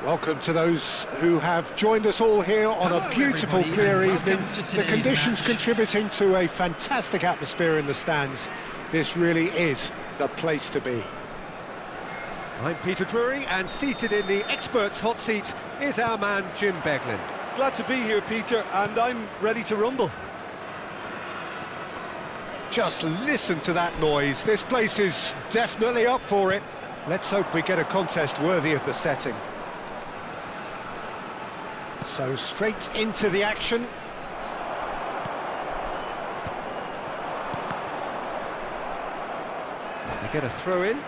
Welcome to those who have joined us all here on a beautiful, clear evening. The conditions contributing to a fantastic atmosphere in the stands. This really is the place to be. I'm Peter Drury, and seated in the experts' hot seat is our man Jim Beglin. Glad to be here, Peter, and I'm ready to rumble. Just listen to that noise. This place is definitely up for it. Let's hope we get a contest worthy of the setting. So straight into the action. They get a throw in.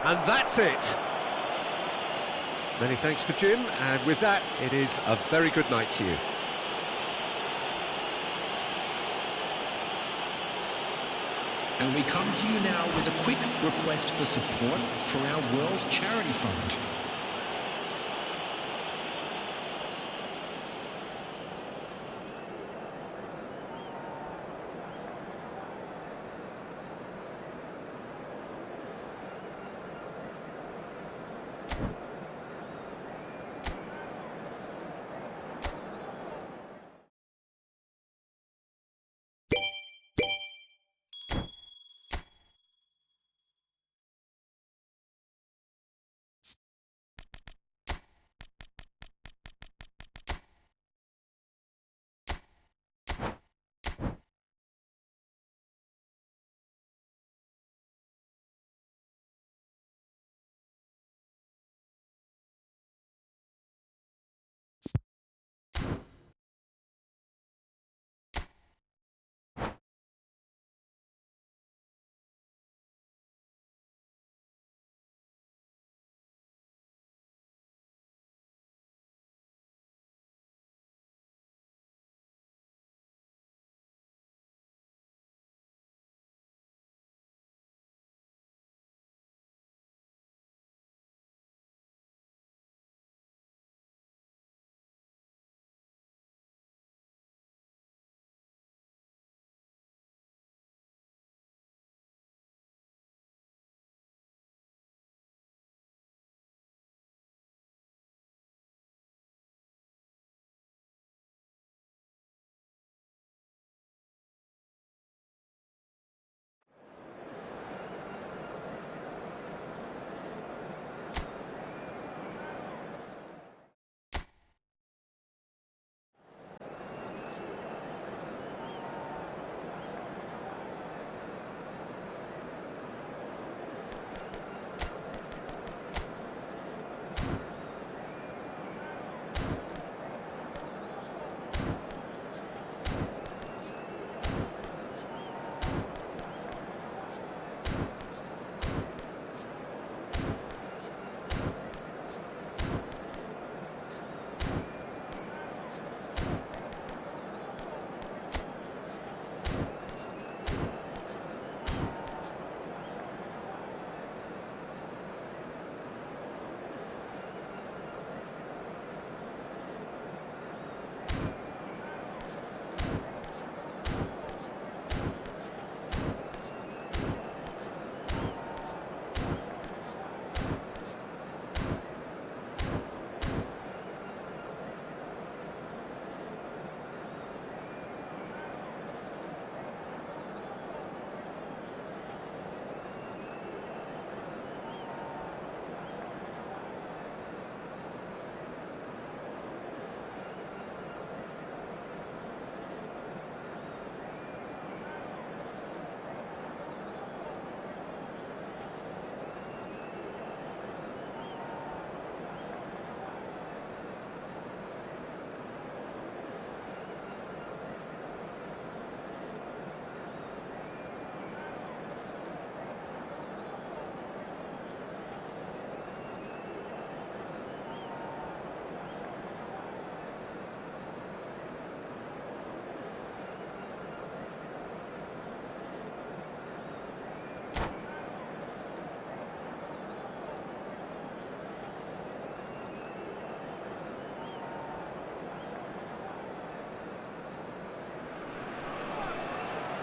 And that's it. Many thanks to Jim, and with that, it is a very good night to you. And we come to you now with a quick request for support for our World Charity Fund.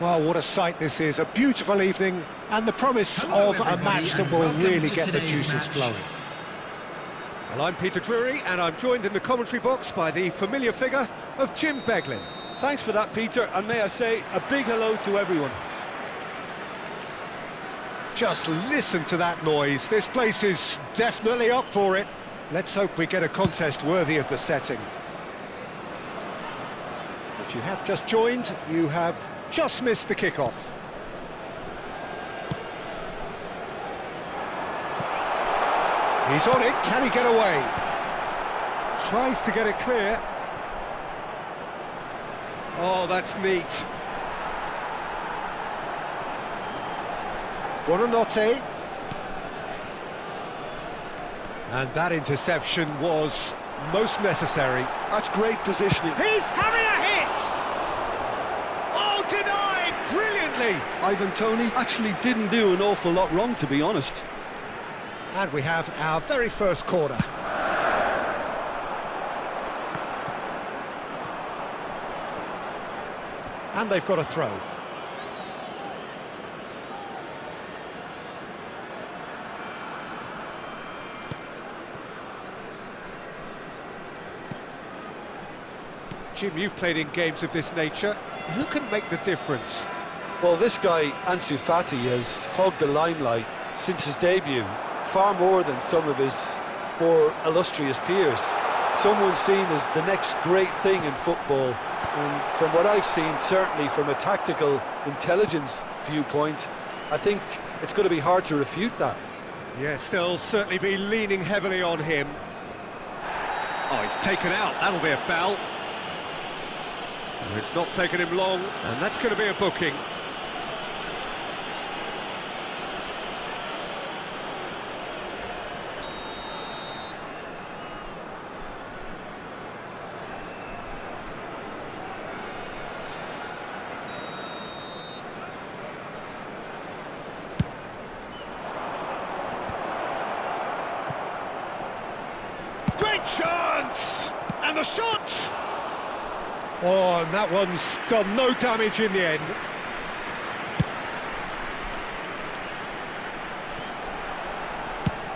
Well, what a sight this is. A beautiful evening and the promise of a match that will really get the juices flowing. Well, I'm Peter Drury, and I'm joined in the commentary box by the familiar figure of Jim Beglin. Thanks for that, Peter, and may I say a big hello to everyone. Just listen to that noise. This place is definitely up for it. Let's hope we get a contest worthy of the setting. If you have just joined, you have just missed the kickoff. He's on it, can he get away? Tries to get it clear. Oh, that's neat. Buonanotte. And that interception was most necessary. That's great positioning. He's having a hit! Oh, denied brilliantly! Ivan Toney actually didn't do an awful lot wrong, to be honest. And we have our very first corner. And they've got a throw. Jim, you've played in games of this nature. Who can make the difference? Well, this guy, Ansu Fati, has hogged the limelight since his debut, far more than some of his more illustrious peers. Someone seen as the next great thing in football, and from what I've seen, certainly from a tactical intelligence viewpoint, I think it's going to be hard to refute that. Yes, they'll certainly be leaning heavily on him. Oh, he's taken out, that'll be a foul. It's not taken him long, and that's going to be a booking. Great chance! And the shot! Oh, and that one's done no damage in the end.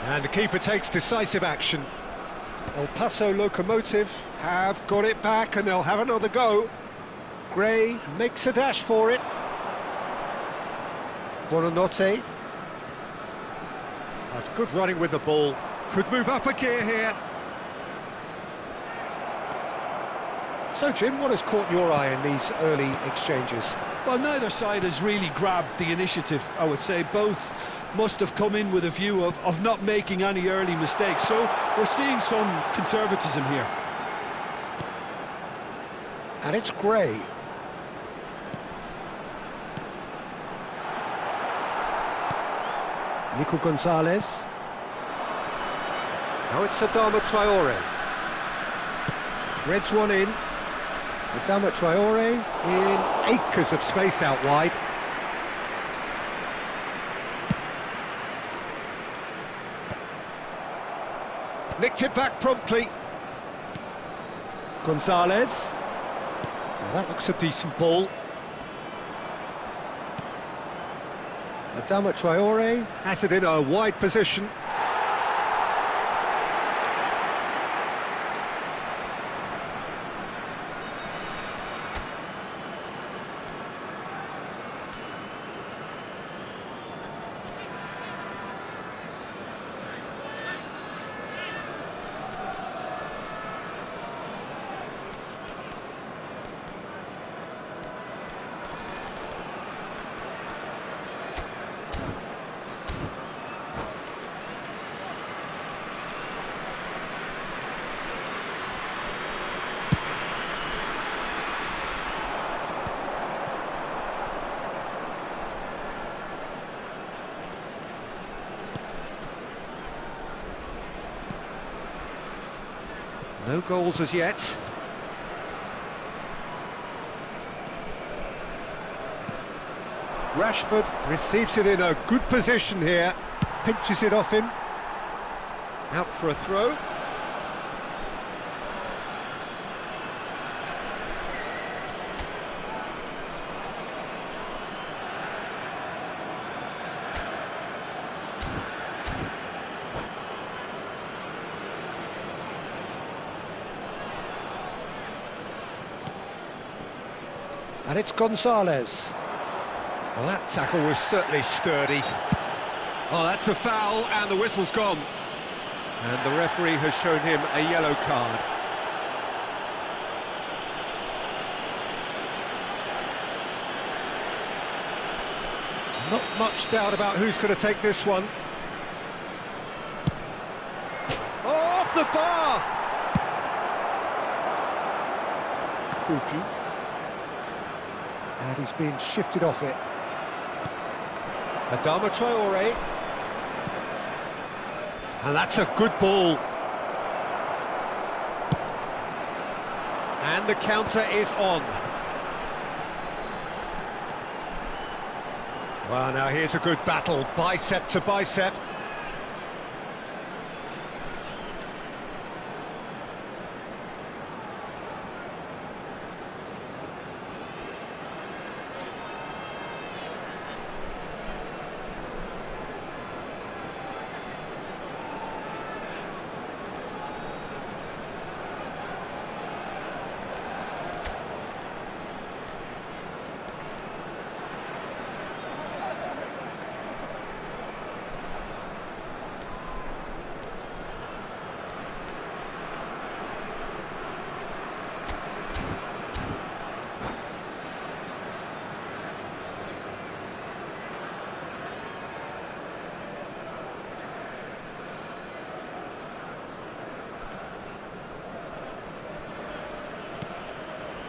And the keeper takes decisive action. El Paso Locomotive have got it back and they'll have another go. Gray makes a dash for it. Buonanotte. That's good running with the ball. Could move up a gear here. So, Jim, what has caught your eye in these early exchanges? Well, neither side has really grabbed the initiative, I would say. Both must have come in with a view of not making any early mistakes. So we're seeing some conservatism here. And it's Gray. Nico Gonzalez. Now it's Adama Traore. Threads one in. Adama Traore in acres of space out wide. Nicked it back promptly. Gonzalez. Now that looks a decent ball. Adama Traore has it in a wide position. No goals as yet. Rashford receives it in a good position here. Pinches it off him. Out for a throw. And it's Gonzalez. Well, that tackle was certainly sturdy. Oh, that's a foul, and the whistle's gone. And the referee has shown him a yellow card. Not much doubt about who's going to take this one. Oh, off the bar! Krupi. And he's being shifted off it. Adama Traore. And that's a good ball. And the counter is on. Well, now here's a good battle, bicep to bicep.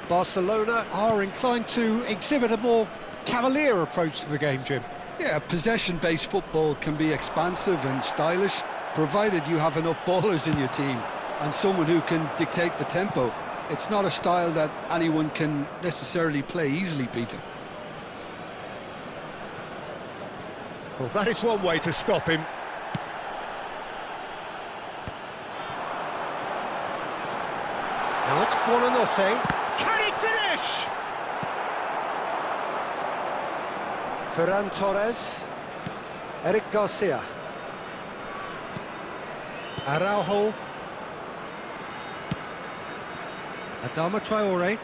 Barcelona are inclined to exhibit a more cavalier approach to the game, Jim. Yeah, possession-based football can be expansive and stylish, provided you have enough ballers in your team and someone who can dictate the tempo. It's not a style that anyone can necessarily play easily, Peter. Well, that is one way to stop him. Now it's Buonanotte. Can he finish? Ferran Torres. Eric Garcia. Araujo. Adama Traore.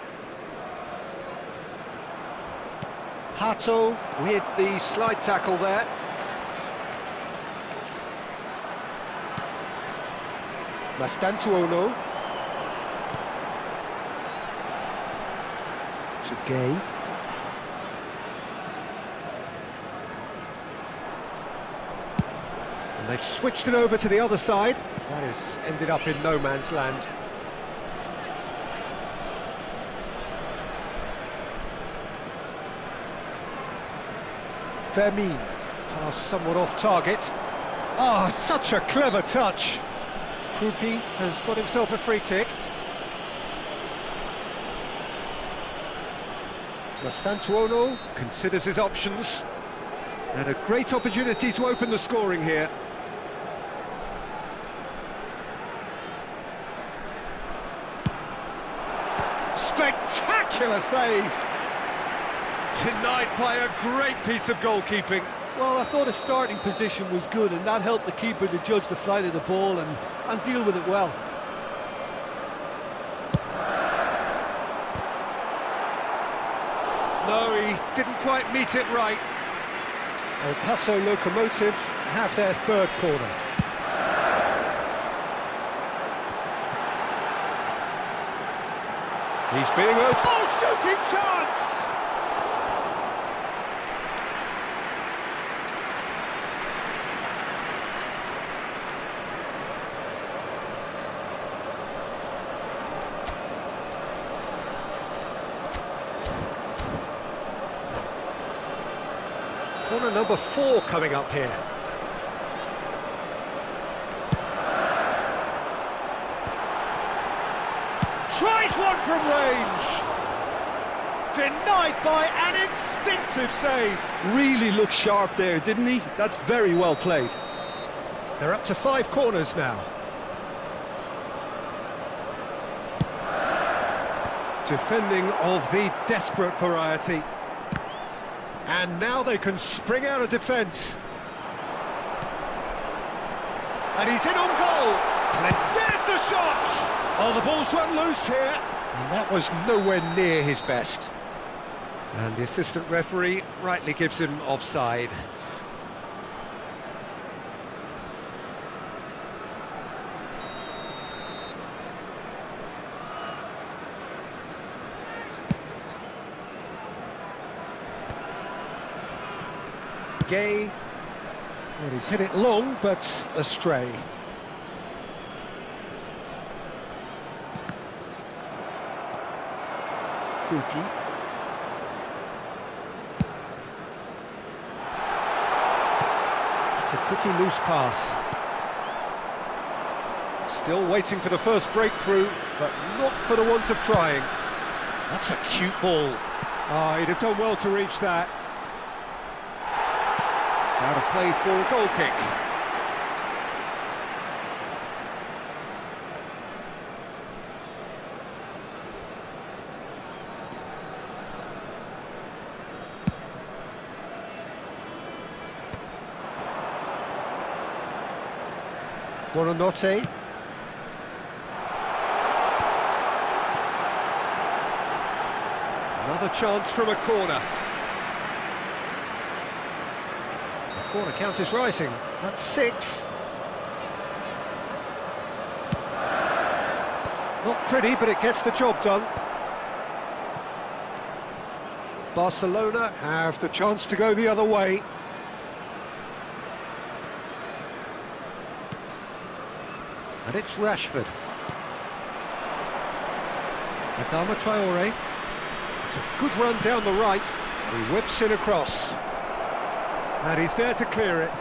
Hato with the slide tackle there. Mastantuono. To Gay. And they've switched it over to the other side. That has ended up in no man's land. Fermin, pass somewhat off target. Ah, such a clever touch. Krupi has got himself a free kick. Mastantuono considers his options. And a great opportunity to open the scoring here. Spectacular save! Denied by a great piece of goalkeeping. Well, I thought his starting position was good, and that helped the keeper to judge the flight of the ball and deal with it well. No, he didn't quite meet it right. El Paso Locomotive have their third corner. He's being urged. Oh, shooting chance! Corner number 4 coming up here. Tries one from range. Denied by an instinctive save. Really looked sharp there, didn't he? That's very well played. They're up to 5 corners now. Defending of the desperate variety. And now they can spring out of defence. And he's in on goal. There's the shot! Oh, the ball's run loose here. And that was nowhere near his best. And the assistant referee rightly gives him offside. Gay. Well, he's hit it long, but astray. Kruki. It's a pretty loose pass. Still waiting for the first breakthrough, but not for the want of trying. That's a cute ball. Oh, he'd have done well to reach that. It's out of play for a goal kick. Buonanotte. Another chance from a corner. The corner count is rising. That's 6. Not pretty, but it gets the job done. Barcelona have the chance to go the other way. And it's Rashford. Adama Traore. It's a good run down the right. He whips in across. And he's there to clear it.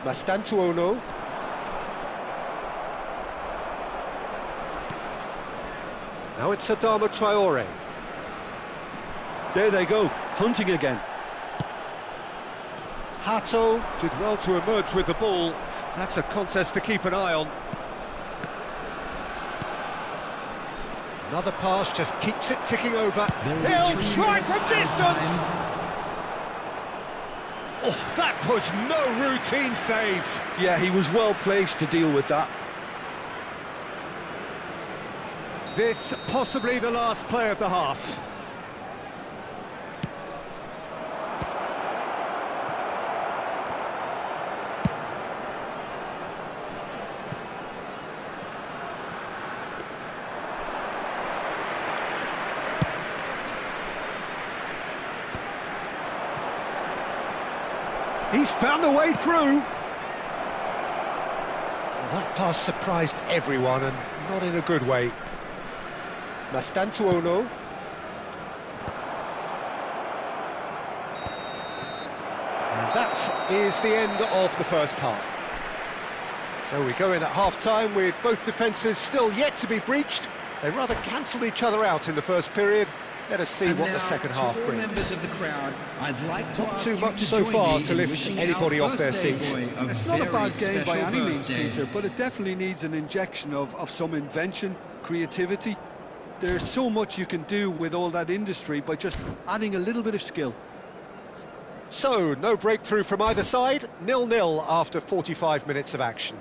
Mastantuono. Now it's Adama Traore. There they go, hunting again. Hato did well to emerge with the ball. That's a contest to keep an eye on. Another pass just keeps it ticking over. They'll try from distance! Oh, that was no routine save. Yeah, he was well placed to deal with that. This possibly the last play of the half. He's found a way through. Well, that pass surprised everyone, and not in a good way. Mastantuono. And that is the end of the first half. So we go in at half-time with both defences still yet to be breached. They rather cancelled each other out in the first period. Let us see what the second half brings. Members of the crowd, I'd like to Not too much so far to lift anybody off their seat. It's not a bad game by any means, Peter, but it definitely needs an injection of some invention, creativity. There's so much you can do with all that industry by just adding a little bit of skill. So, no breakthrough from either side, 0-0 after 45 minutes of action.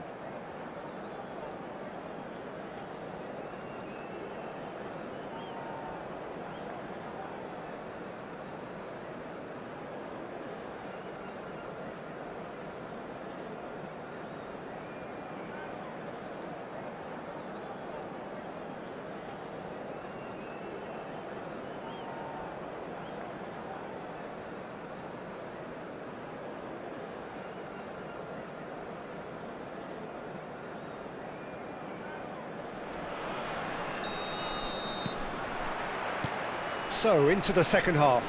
So, into the second half.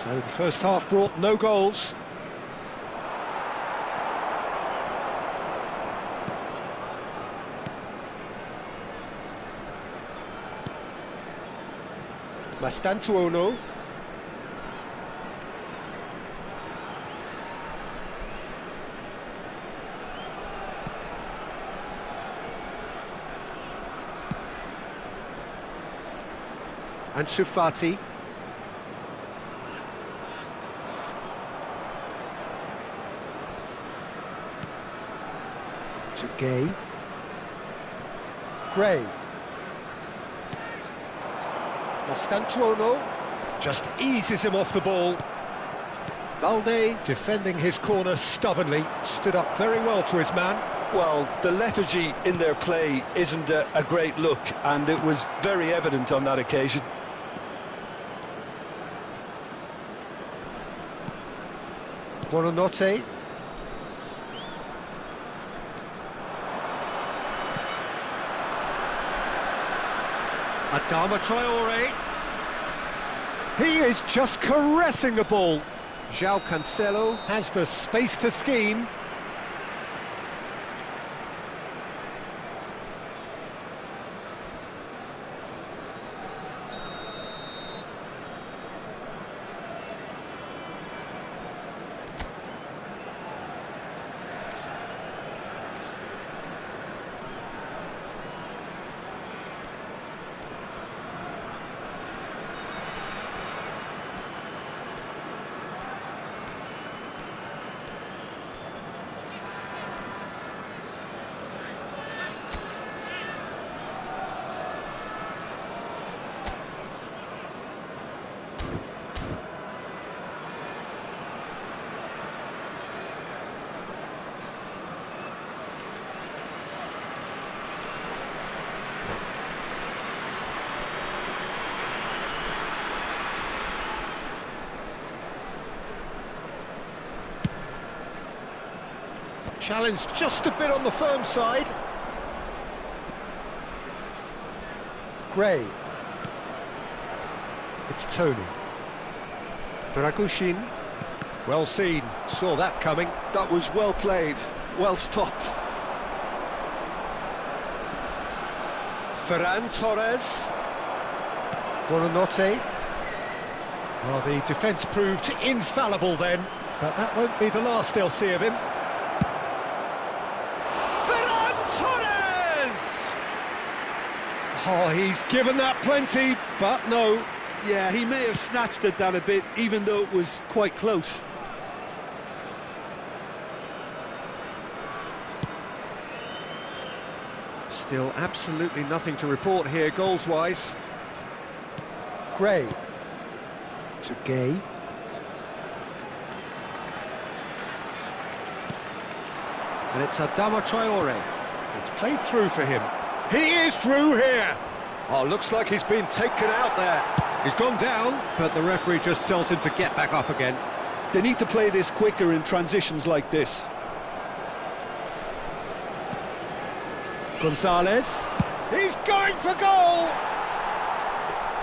So, the first half brought no goals. Mastantuono. Ansu Fati. To Gay. Gray. Mastantuono just eases him off the ball. Balde, defending his corner stubbornly, stood up very well to his man. Well, the lethargy in their play isn't a great look, and it was very evident on that occasion. Buonanotte. Adama Traore. He is just caressing the ball. João Cancelo has the space to scheme. Challenge just a bit on the firm side. Gray. It's Tony. Dragushin. Well seen, saw that coming. That was well played, well stopped. Ferran Torres. Buonanotte. Well, the defence proved infallible then, but that won't be the last they'll see of him. Ferran Torres! Oh, he's given that plenty, but no. Yeah, he may have snatched at that a bit, even though it was quite close. Still absolutely nothing to report here, goals-wise. Gray. To Gay. And it's Adama Traore. It's played through for him. He is through here! Oh, looks like he's been taken out there. He's gone down, but the referee just tells him to get back up again. They need to play this quicker in transitions like this. Gonzalez. He's going for goal!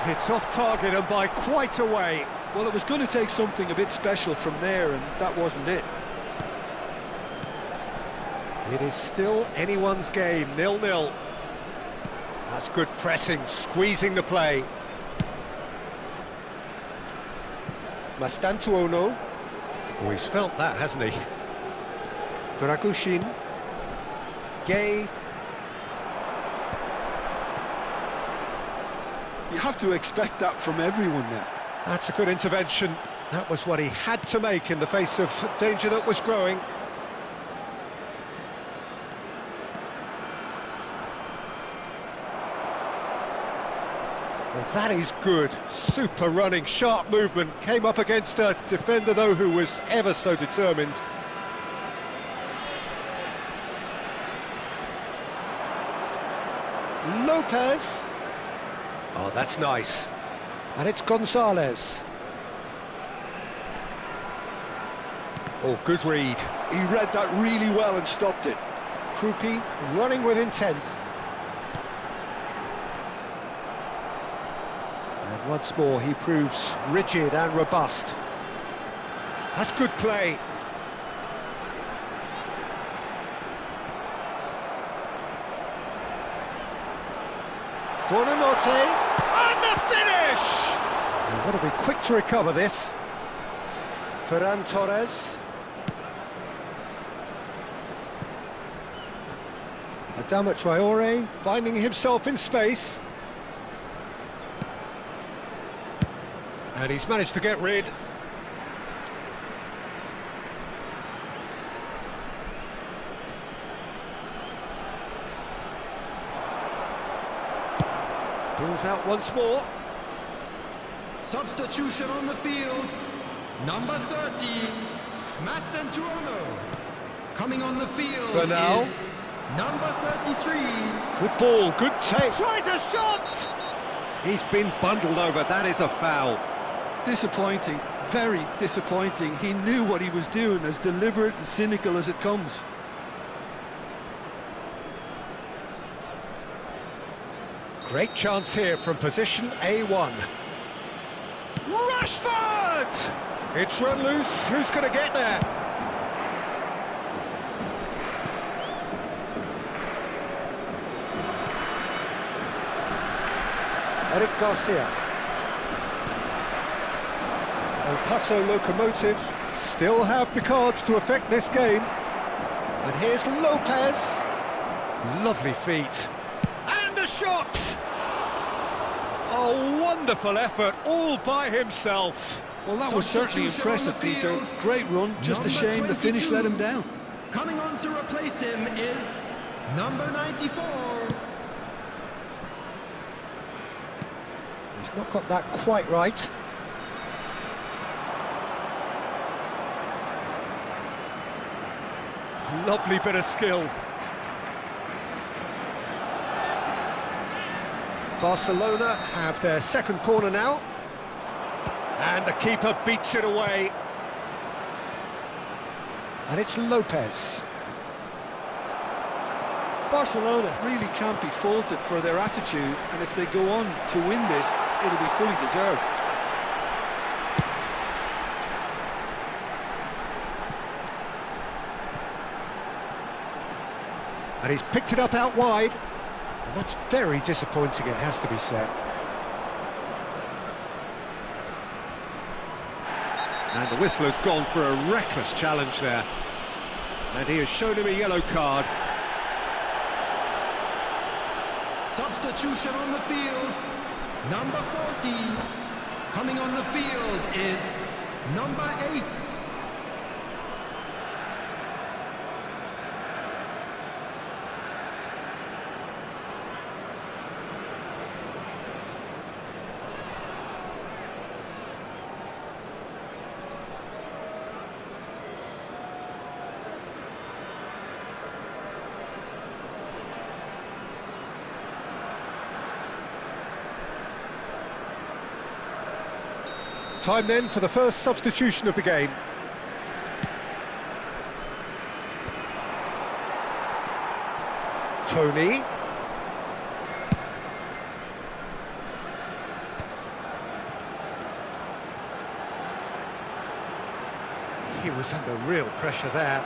It's off target and by quite a way. Well, it was going to take something a bit special from there, and that wasn't it. It is still anyone's game, 0-0. That's good pressing, squeezing the play. Mastantuono. Oh, he's felt that, hasn't he? Dragushin. Gay. You have to expect that from everyone now. That's a good intervention. That was what he had to make in the face of danger that was growing. Well, that is good. Super running, sharp movement. Came up against a defender, though, who was ever so determined. Lopez. Oh, that's nice. And it's Gonzalez. Oh, good read. He read that really well and stopped it. Krupi running with intent. And once more he proves rigid and robust. That's good play. Buonanotte, and the finish! They've got to be quick to recover this. Ferran Torres. Adama Traore finding himself in space. And he's managed to get rid. Pulls out once more. Substitution on the field. Number 30, Mastantuono. Coming on the field Bernal. is number 33. Good ball, good take. Tries a shot! He's been bundled over, that is a foul. Disappointing, very disappointing. He knew what he was doing, as deliberate and cynical as it comes. Great chance here from position A1. Rashford! It's run loose, who's going to get there? Eric Garcia. El Paso Locomotive still have the cards to affect this game. And here's Lopez. Lovely feet. And a shot! A wonderful effort, all by himself. Well, that was certainly impressive, Peter. Great run, just a shame the finish let him down. Coming on to replace him is number 94. He's not got that quite right. Lovely bit of skill. Barcelona have their second corner now. And the keeper beats it away. And it's Lopez. Barcelona really can't be faulted for their attitude, and if they go on to win this, it'll be fully deserved. And he's picked it up out wide. And that's very disappointing, it has to be said. And the whistler's gone for a reckless challenge there. And he has shown him a yellow card. Substitution on the field. Number 40. Coming on the field is number 8. Time then for the first substitution of the game. Tony. He was under real pressure there.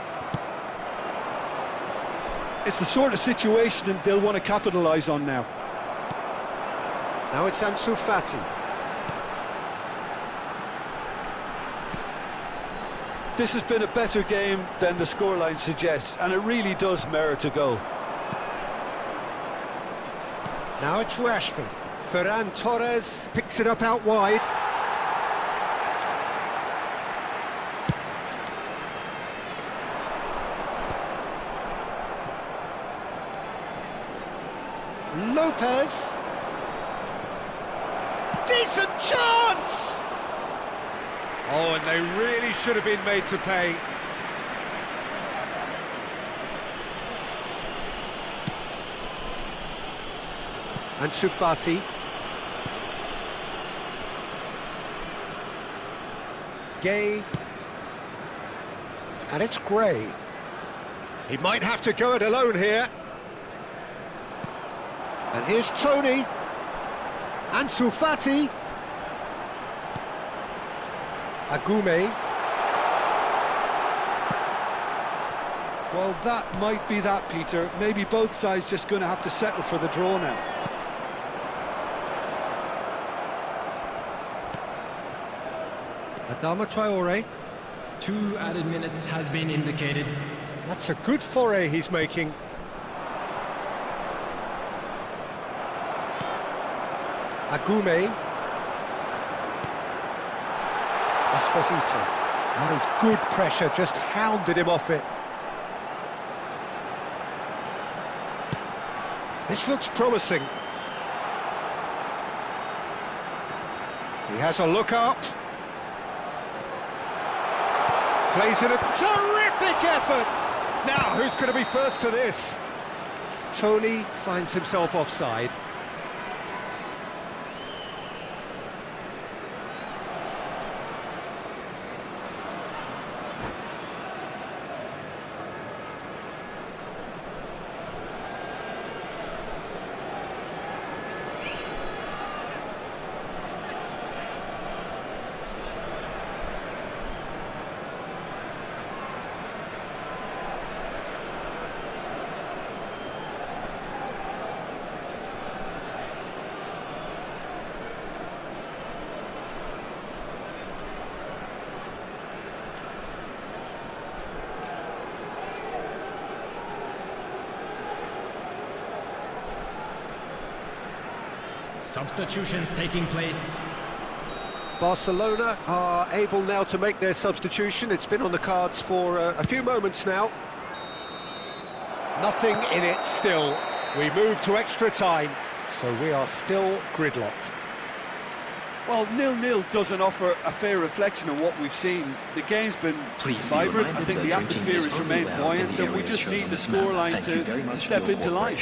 It's the sort of situation that they'll want to capitalise on now. Now it's Ansu Fati. This has been a better game than the scoreline suggests, and it really does merit a goal. Now it's Rashford. Ferran Torres picks it up out wide. Lopez. Decent chance! Oh, and they really should have been made to pay. Ansu Fati. Gay. And it's Gray. He might have to go it alone here. And here's Tony. Ansu Fati. Agume. Well, that might be that, Peter. Maybe both sides just going to have to settle for the draw now. Adama Traore. 2 added minutes has been indicated. That's a good foray he's making. Agume. Esposito. That is good pressure, just hounded him off it. This looks promising. He has a look up. Plays in a terrific effort. Now, who's going to be first to this? Tony finds himself offside. Substitutions taking place. Barcelona are able now to make their substitution. It's been on the cards for a few moments now. Nothing in it still. We move to extra time, so we are still gridlocked. Well, 0-0 doesn't offer a fair reflection of what we've seen. The game's been vibrant. I think the atmosphere has remained buoyant, and we just need the scoreline to step into line.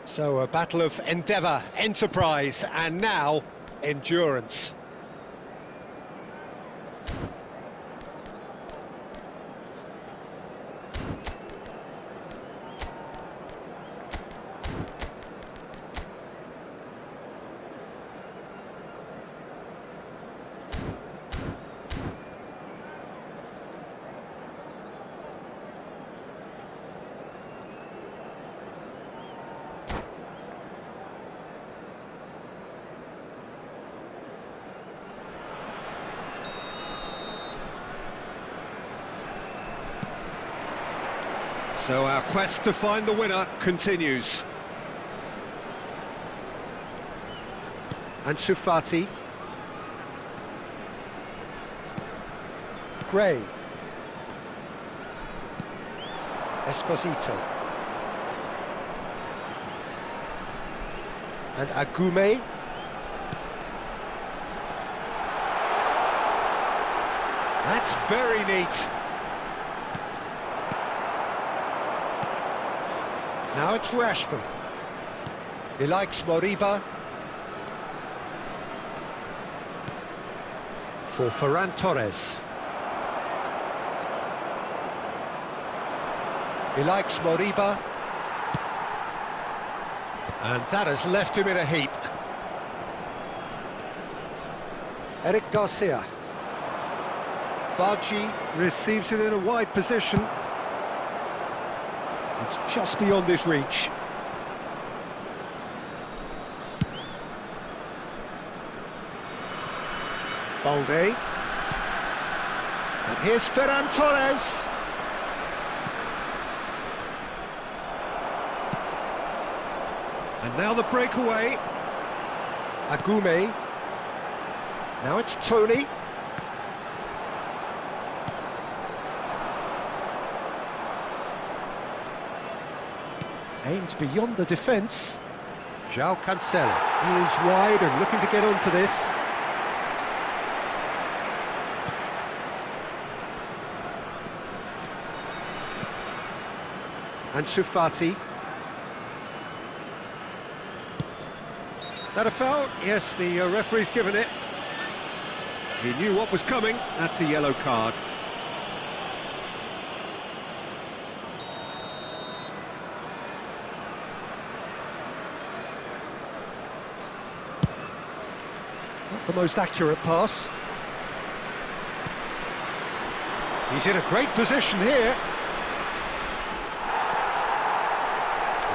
So a battle of endeavour, enterprise, and now endurance. So our quest to find the winner continues. Ansu Fati. Gray. Esposito. And Agume. That's very neat. Now it's Rashford. He likes Moriba. For Ferran Torres. He likes Moriba. And that has left him in a heap. Eric Garcia. Bargi receives it in a wide position. It's just beyond his reach. Balde. And here's Ferran Torres. And now the breakaway. Agume. Now it's Tony. Aimed beyond the defence. João Cancelo. He is wide and looking to get onto this. Ansu Fati. That a foul? Yes, the referee's given it. He knew what was coming. That's a yellow card. Not the most accurate pass. He's in a great position here.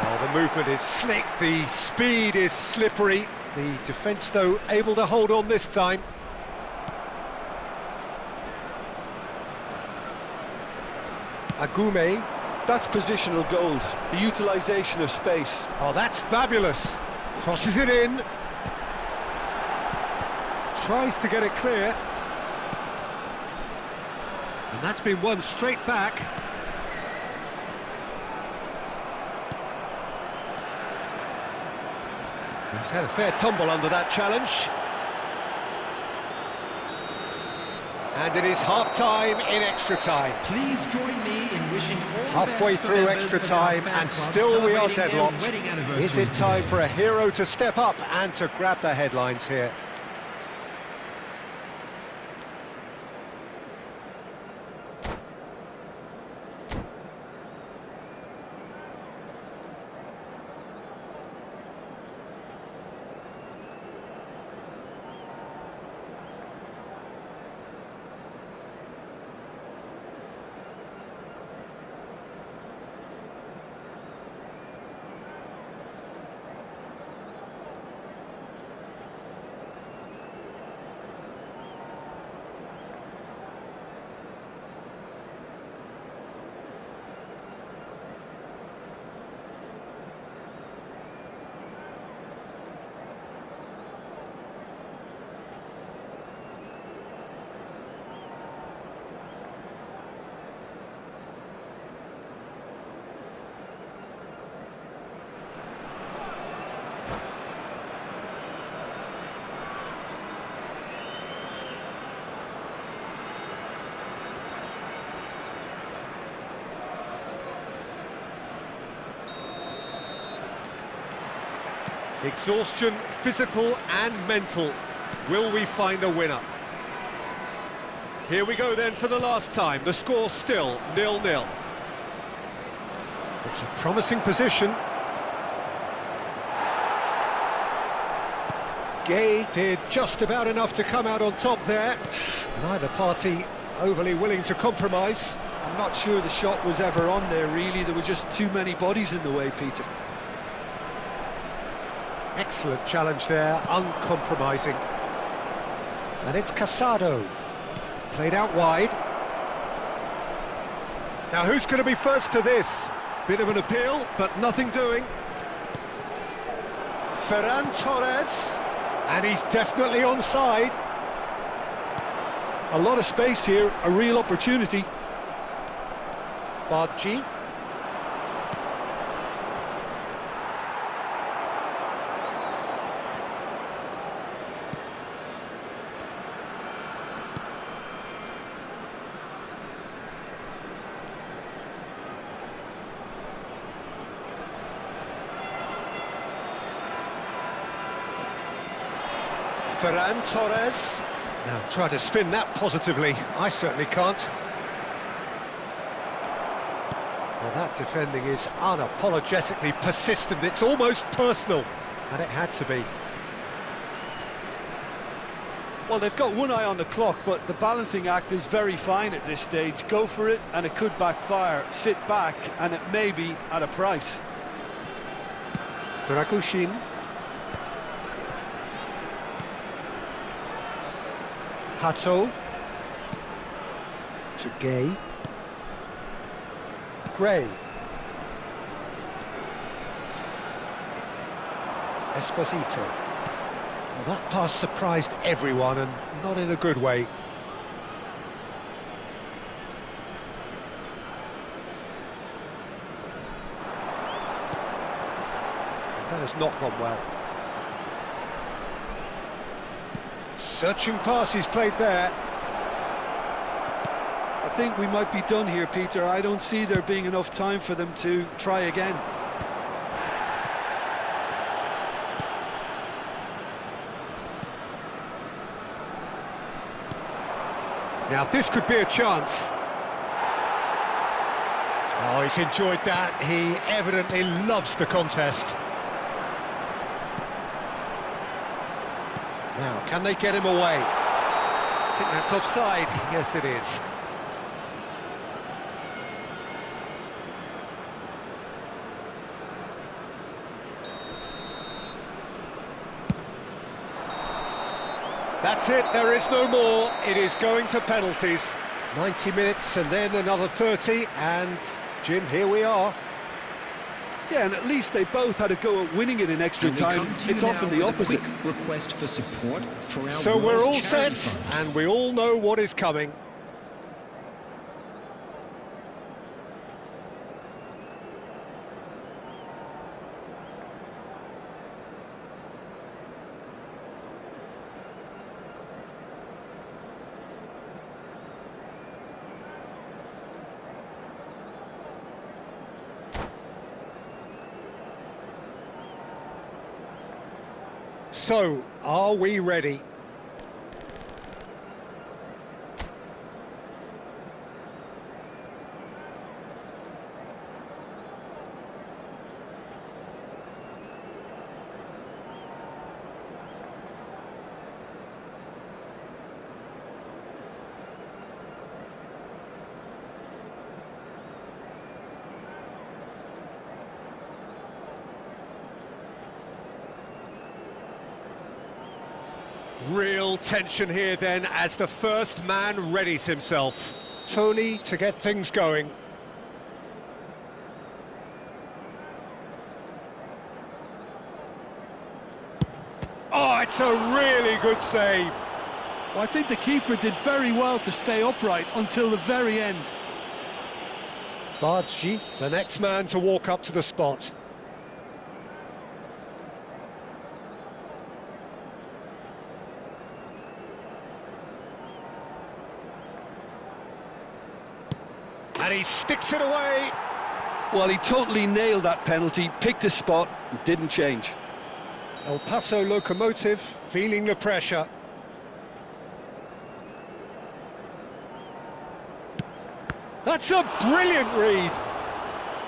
Well, the movement is slick, the speed is slippery. The defence, though, able to hold on this time. Agume. That's positional gold, the utilisation of space. Oh, that's fabulous. Crosses it in. Tries to get it clear. And that's been won straight back. He's had a fair tumble under that challenge. And it is half-time in extra time. Please join me in wishing all the Halfway best for through members extra of our time, fan and club still we are celebrating their deadlocked. wedding anniversary Is it time today. for a hero to step up and to grab the headlines here? Exhaustion, physical and mental. Will we find a winner? Here we go then for the last time. The score still 0-0. It's a promising position. Gay did just about enough to come out on top there. Neither party overly willing to compromise. I'm not sure the shot was ever on there, really. There were just too many bodies in the way, Peter. Excellent challenge there, uncompromising. And it's Casado. Played out wide. Now who's going to be first to this? Bit of an appeal, but nothing doing. Ferran Torres. And he's definitely onside. A lot of space here, a real opportunity. Badji. Ferran Torres. Now try to spin that positively. I certainly can't. Well, that defending is unapologetically persistent. It's almost personal, and it had to be. Well, they've got one eye on the clock, but the balancing act is very fine at this stage. Go for it, and it could backfire. Sit back, and it may be at a price. Dragushin. Hato. To Gay. Gray. Esposito. Well, that pass surprised everyone, and not in a good way. That has not gone well. Searching pass he's played there. I think we might be done here, Peter. I don't see there being enough time for them to try again. Now this could be a chance. Oh, he's enjoyed that. He evidently loves the contest. Now, can they get him away? I think that's offside. Yes, it is. That's it, there is no more. It is going to penalties. 90 minutes and then another 30, and Jim, here we are. Yeah, and at least they both had a go at winning it in extra And we time. come to you It's now often the with a opposite. quick request for support for our So World we're all Charity set, Fund. and we all know what is coming. So, are we ready? Real tension here then as the first man readies himself. Tony to get things going. Oh, it's a really good save. Well, I think the keeper did very well to stay upright until the very end. Bardji, the next man to walk up to the spot. And he sticks it away. Well, he totally nailed that penalty, picked his spot, and didn't change. El Paso Locomotive feeling the pressure. That's a brilliant read.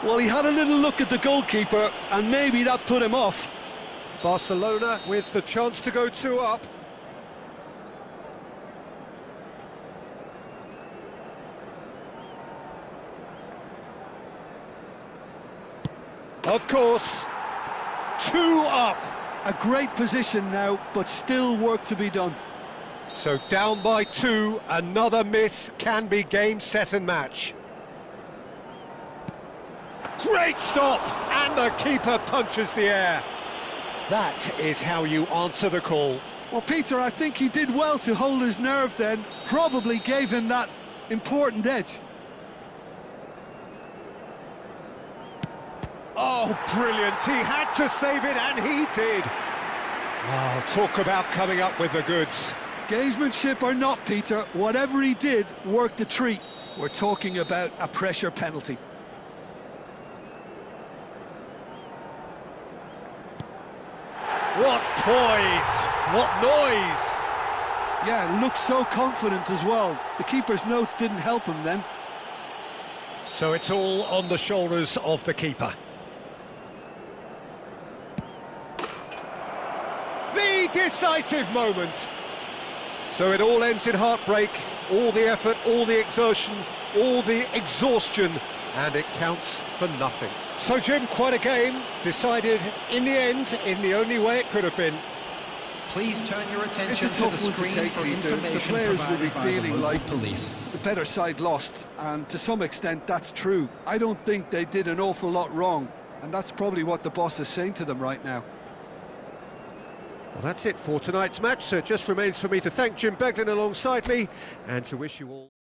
Well, he had a little look at the goalkeeper, and maybe that put him off. Barcelona with the chance to go 2 up. Of course, 2 up. A great position now, but still work to be done. So down by 2, another miss can be game, set and match. Great stop, and the keeper punches the air. That is how you answer the call. Well, Peter, I think he did well to hold his nerve then, probably gave him that important edge. Oh, brilliant. He had to save it, and he did. Oh, talk about coming up with the goods. Gamesmanship or not, Peter, whatever he did worked a treat. We're talking about a pressure penalty. What poise! What noise! Yeah, looks so confident as well. The keeper's notes didn't help him then. So it's all on the shoulders of the keeper. The decisive moment. So it all ends in heartbreak, all the effort, all the exertion, all the exhaustion, and it counts for nothing. So Jim, quite a game, decided in the end, in the only way it could have been. Please turn your attention It's a tough to the one to screen take, for Peter. The information players will be provided by the feeling local like police. the better side lost, and to some extent that's true. I don't think they did an awful lot wrong, and that's probably what the boss is saying to them right now. Well, that's it for tonight's match, so it just remains for me to thank Jim Beglin alongside me, and to wish you all...